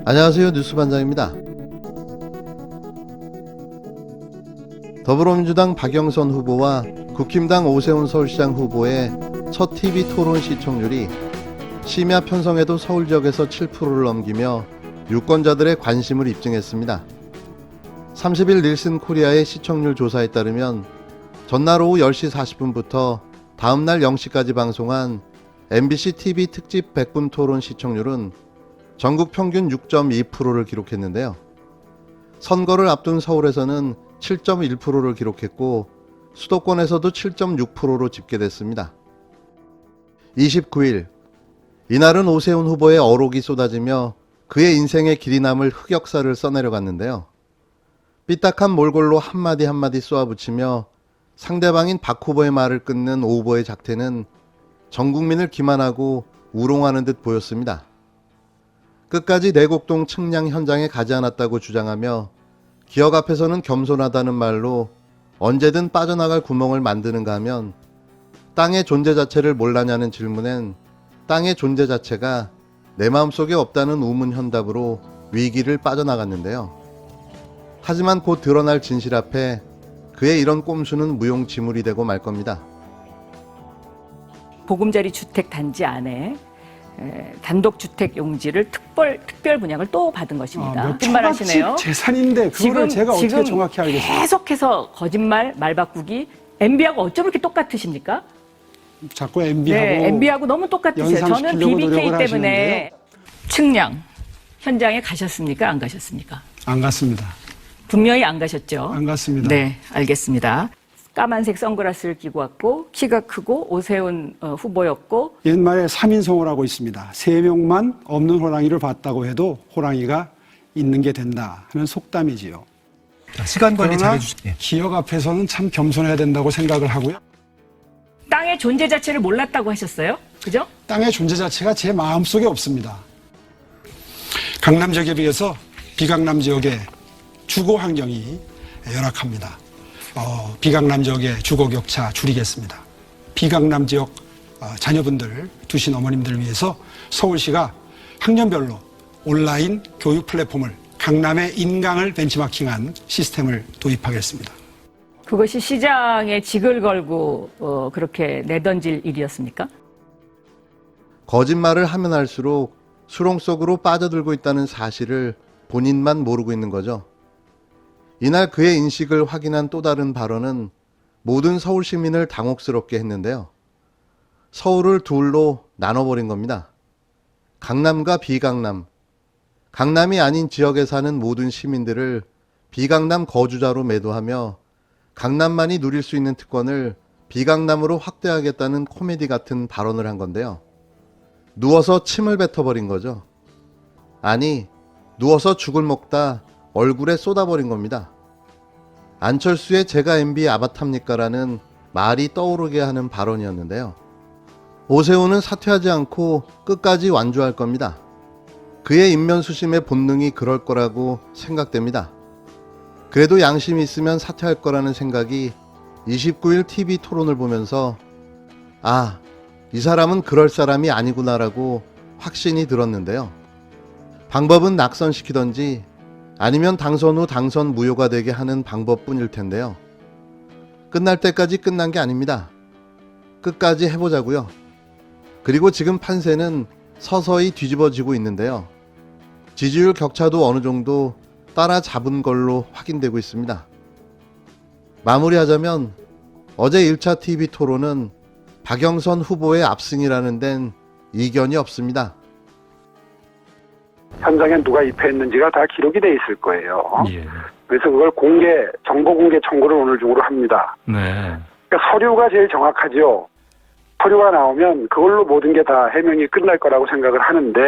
안녕하세요. 뉴스반장입니다. 더불어민주당 박영선 후보와 국힘당 오세훈 서울시장 후보의 첫 TV 토론 시청률이 심야 편성에도 서울 지역에서 7%를 넘기며 유권자들의 관심을 입증했습니다. 30일 닐슨 코리아의 시청률 조사에 따르면 전날 오후 10시 40분부터 다음날 0시까지 방송한 MBC TV 특집 100분 토론 시청률은 전국 평균 6.2%를 기록했는데요. 선거를 앞둔 서울에서는 7.1%를 기록했고 수도권에서도 7.6%로 집계됐습니다. 29일, 이날은 오세훈 후보의 어록이 쏟아지며 그의 인생의 길이 남을 흑역사를 써내려갔는데요. 삐딱한 몰골로 한마디 한마디 쏘아붙이며 상대방인 박 후보의 말을 끊는 오 후보의 작태는 전 국민을 기만하고 우롱하는 듯 보였습니다. 끝까지 내곡동 측량 현장에 가지 않았다고 주장하며 기억 앞에서는 겸손하다는 말로 언제든 빠져나갈 구멍을 만드는가 하면 땅의 존재 자체를 몰라냐는 질문엔 땅의 존재 자체가 내 마음속에 없다는 우문현답으로 위기를 빠져나갔는데요. 하지만 곧 드러날 진실 앞에 그의 이런 꼼수는 무용지물이 되고 말 겁니다. 보금자리 주택 단지 안에 단독주택 용지를 특별 분양을 또 받은 것입니다. 거짓말하시네요. 재산인데 그거를 제가 어떻게 정확히 알겠습니까? 계속해서 거짓말, 말 바꾸기. MB하고 어쩜 이렇게 똑같으십니까? 자꾸 MB하고 네, MB하고 너무 똑같으세요. 저는 BBK 때문에 측량 현장에 가셨습니까? 안 가셨습니까? 안 갔습니다. 분명히 안 가셨죠? 안 갔습니다. 네, 알겠습니다. 까만색 선글라스를 끼고 왔고 키가 크고 오세훈 후보였고 옛말에 3인송어라고 있습니다. 3명만 없는 호랑이를 봤다고 해도 호랑이가 있는 게 된다 하는 속담이지요. 시간 관리 그러나 잘해주세요. 기억 앞에서는 참 겸손해야 된다고 생각을 하고요. 땅의 존재 자체를 몰랐다고 하셨어요? 그죠? 땅의 존재 자체가 제 마음속에 없습니다. 강남 지역에 비해서 비강남 지역의 주거 환경이 열악합니다. 비강남 지역의 주거 격차 줄이겠습니다. 비강남 지역 자녀분들 두신 어머님들을 위해서 서울시가 학년별로 온라인 교육 플랫폼을 강남의 인강을 벤치마킹한 시스템을 도입하겠습니다. 그것이 시장에 직을 걸고 그렇게 내던질 일이었습니까? 거짓말을 하면 할수록 수렁 속으로 빠져들고 있다는 사실을 본인만 모르고 있는 거죠. 이날 그의 인식을 확인한 또 다른 발언은 모든 서울 시민을 당혹스럽게 했는데요. 서울을 둘로 나눠버린 겁니다. 강남과 비강남, 강남이 아닌 지역에 사는 모든 시민들을 비강남 거주자로 매도하며 강남만이 누릴 수 있는 특권을 비강남으로 확대하겠다는 코미디 같은 발언을 한 건데요. 누워서 침을 뱉어버린 거죠. 아니, 누워서 죽을 먹다 얼굴에 쏟아버린 겁니다. 안철수의 제가 MB 아바타입니까? 라는 말이 떠오르게 하는 발언이었는데요. 오세훈은 사퇴하지 않고 끝까지 완주할 겁니다. 그의 인면수심의 본능이 그럴 거라고 생각됩니다. 그래도 양심이 있으면 사퇴할 거라는 생각이 29일 TV 토론을 보면서 이 사람은 그럴 사람이 아니구나라고 확신이 들었는데요. 방법은 낙선시키던지 아니면 당선 후 당선 무효가 되게 하는 방법뿐일 텐데요. 끝날 때까지 끝난 게 아닙니다. 끝까지 해보자고요. 그리고 지금 판세는 서서히 뒤집어지고 있는데요. 지지율 격차도 어느 정도 따라잡은 걸로 확인되고 있습니다. 마무리하자면 어제 1차 TV 토론은 박영선 후보의 압승이라는 데는 이견이 없습니다. 현장에 누가 입회했는지가 다 기록이 돼 있을 거예요. 예. 그래서 그걸 정보 공개 청구를 오늘 중으로 합니다. 네. 그러니까 서류가 제일 정확하죠. 서류가 나오면 그걸로 모든 게 다 해명이 끝날 거라고 생각을 하는데.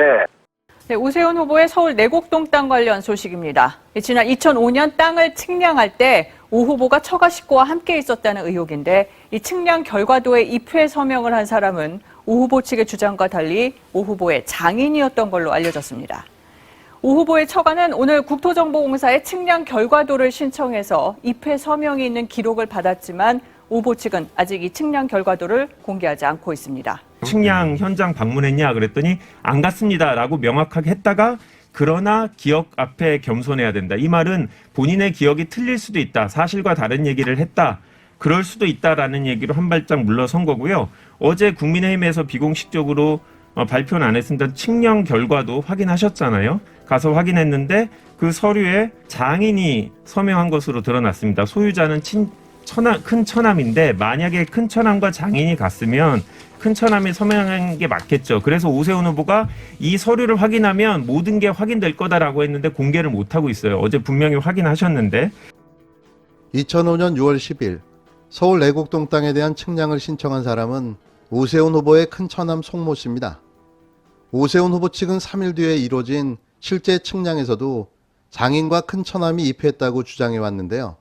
네, 오세훈 후보의 서울 내곡동 땅 관련 소식입니다. 지난 2005년 땅을 측량할 때 오 후보가 처가 식구와 함께 있었다는 의혹인데 이 측량 결과도에 입회 서명을 한 사람은 오 후보 측의 주장과 달리 오 후보의 장인이었던 걸로 알려졌습니다. 오 후보의 처가는 오늘 국토정보공사에 측량 결과도를 신청해서 입회 서명이 있는 기록을 받았지만 오 후보 측은 아직 이 측량 결과도를 공개하지 않고 있습니다. 측량 현장 방문했냐 그랬더니 안 갔습니다라고 명확하게 했다가 그러나 기억 앞에 겸손해야 된다. 이 말은 본인의 기억이 틀릴 수도 있다. 사실과 다른 얘기를 했다. 그럴 수도 있다라는 얘기로 한 발짝 물러선 거고요. 어제 국민의힘에서 비공식적으로 발표는 안 했습니다. 측량 결과도 확인하셨잖아요. 가서 확인했는데 그 서류에 장인이 서명한 것으로 드러났습니다. 소유자는 큰 처남인데 만약에 큰 처남과 장인이 갔으면 큰 처남이 서명한 게 맞겠죠. 그래서 오세훈 후보가 이 서류를 확인하면 모든 게 확인될 거다라고 했는데 공개를 못하고 있어요. 어제 분명히 확인하셨는데. 2005년 6월 10일 서울 내곡동 땅에 대한 측량을 신청한 사람은 오세훈 후보의 큰 처남 송모 씨입니다. 오세훈 후보 측은 3일 뒤에 이뤄진 실제 측량에서도 장인과 큰 처남이 입회했다고 주장해 왔는데요.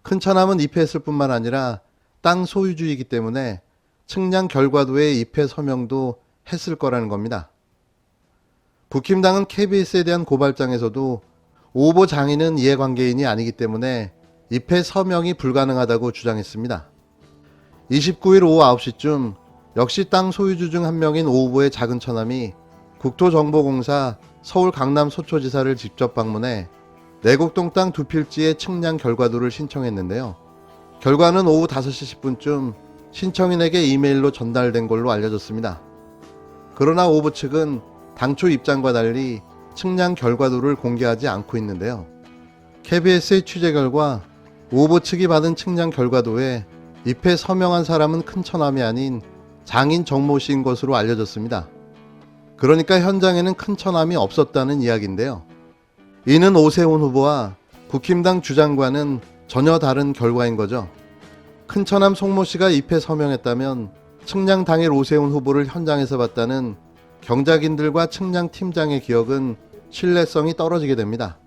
큰 처남은 입회했을 뿐만 아니라 땅 소유주이기 때문에 측량 결과도에 입회 서명도 했을 거라는 겁니다. 국힘당은 KBS에 대한 고발장에서도 오 후보 장인은 이해관계인이 아니기 때문에 입회 서명이 불가능하다고 주장했습니다. 29일 오후 9시쯤 역시 땅 소유주 중 한 명인 오 후보의 작은 처남이 국토정보공사 서울 강남 소초지사를 직접 방문해 내곡동 땅 두 필지의 측량 결과도를 신청했는데요. 결과는 오후 5시 10분쯤 신청인에게 이메일로 전달된 걸로 알려졌습니다. 그러나 오 후보 측은 당초 입장과 달리 측량 결과도를 공개하지 않고 있는데요. KBS의 취재 결과 오 후보 측이 받은 측량 결과도에 입회 서명한 사람은 큰 처남이 아닌 장인 정모 씨인 것으로 알려졌습니다. 그러니까 현장에는 큰 처남이 없었다는 이야기인데요. 이는 오세훈 후보와 국힘당 주장과는 전혀 다른 결과인 거죠. 큰 처남 송모 씨가 입회 서명했다면 측량 당일 오세훈 후보를 현장에서 봤다는 경작인들과 측량 팀장의 기억은 신뢰성이 떨어지게 됩니다.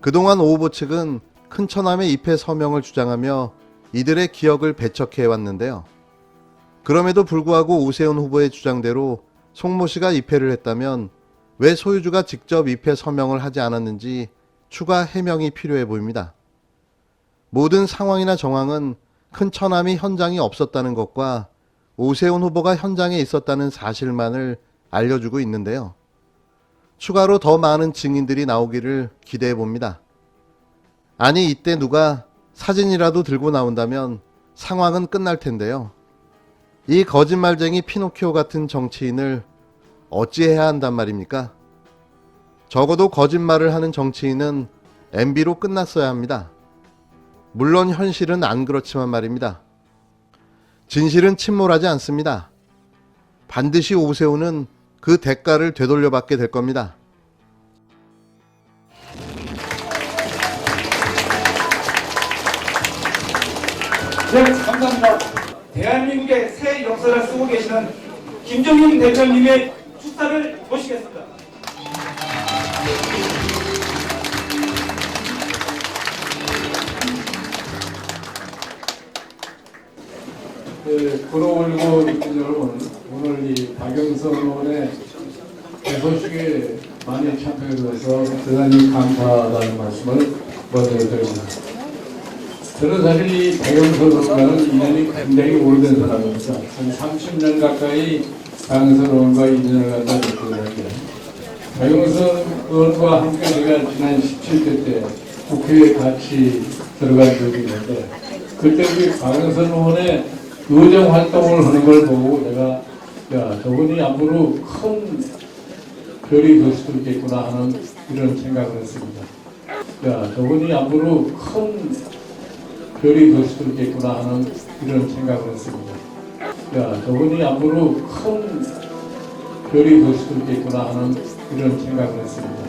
그동안 오 후보 측은 큰 처남의 입회 서명을 주장하며 이들의 기억을 배척해 왔는데요. 그럼에도 불구하고 오세훈 후보의 주장대로 송모 씨가 입회를 했다면 왜 소유주가 직접 입회 서명을 하지 않았는지 추가 해명이 필요해 보입니다. 모든 상황이나 정황은 큰 처남이 현장에 없었다는 것과 오세훈 후보가 현장에 있었다는 사실만을 알려주고 있는데요. 추가로 더 많은 증인들이 나오기를 기대해 봅니다. 아니, 이때 누가 사진이라도 들고 나온다면 상황은 끝날 텐데요. 이 거짓말쟁이 피노키오 같은 정치인을 어찌해야 한단 말입니까? 적어도 거짓말을 하는 정치인은 MB로 끝났어야 합니다. 물론 현실은 안 그렇지만 말입니다. 진실은 침몰하지 않습니다. 반드시 오세훈은 그 대가를 되돌려받게 될 겁니다. 네, 감사합니다. 대한민국의 새 역사를 쓰고 계시는 김정인 대표님의 축사를 모시겠습니다. 네, 걸어올고 있는 여러분, 오늘 이 박영선 의원의 개소식에 많이 참여해 주셔서 대단히 감사하다는 말씀을 먼저 드립니다. 저는 사실 이 박영선 의원과는 인연이 굉장히 오래된 사람입니다. 한 30년 가까이 박영선 의원과 인연을 갖다 맺고 있는데, 박영선 의원과 함께 제가 지난 17대 때 국회에 같이 들어간 적이 있는데, 그때 그 박영선 의원의 의정 활동을 하는 걸 보고 제가, 야, 저분이 앞으로 큰 별이 될 수도 있겠구나 하는 이런 생각을 했습니다. 야, 저분이 앞으로 큰 별이 될 수도 있겠구나 하는 이런 생각을 했습니다. 야, 저분이 앞으로 큰 별이 될 수도 있겠구나 하는 이런 생각을 했습니다.